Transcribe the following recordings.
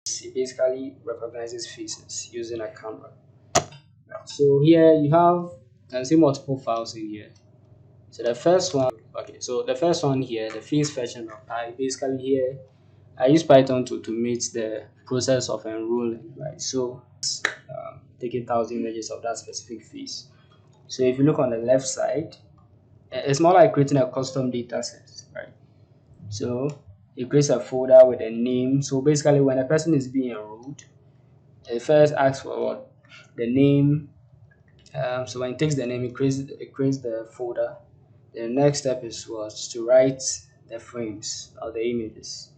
It basically recognizes faces using a camera. So here you have, you can see multiple files in here. So the first one, okay, so the first one here, the face version of I basically here I use Python to automate the process of enrolling, right? So taking 1,000 images of that specific face. So if you look on the left side, it's more like creating a custom data set, right? So it creates a folder with a name. So basically, when a person is being enrolled, it first asks for what? The name. So when it takes the name, it creates the folder. The next step is was to write the frames or the images.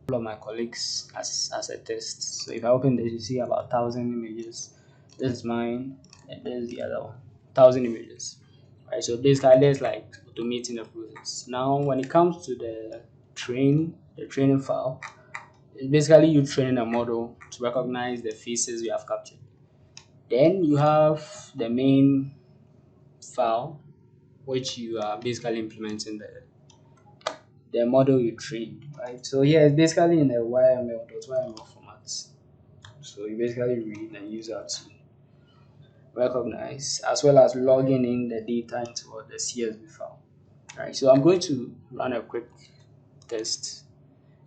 All of my colleagues as a test. So if I open this, you see about 1,000 images. This is mine, and this is the other one. 1,000 images. Right. So basically, there's like automating the process. Now, when it comes to the training file, it's basically you training a model to recognize the faces you have captured. Then you have the main file, which you are basically implementing the model you trained, right? So here it's basically in a YML.yml format. So you basically read and use that to recognize as well as logging in the data into the CSV file. Right. So I'm going to run a quick test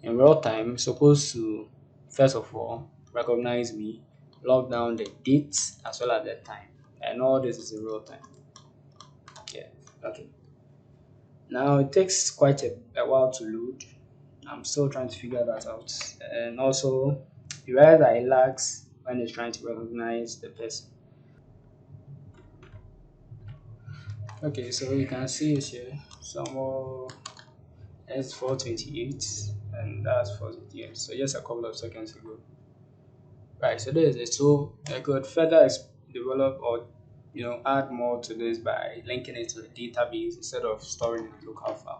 in real time. It's supposed to first of all recognize me, log down the date as well as the time. And all this is in real time. Yeah. Okay. Now it takes quite a while to load. I'm still trying to figure that out. And also, you realize that it lags when it's trying to recognize the person. Okay, so you can see it here. Somewhere it's 428 and that's 428. So just a couple of seconds ago. Right, so this is it. So I could further develop or add more to this by linking it to a database instead of storing in a local file.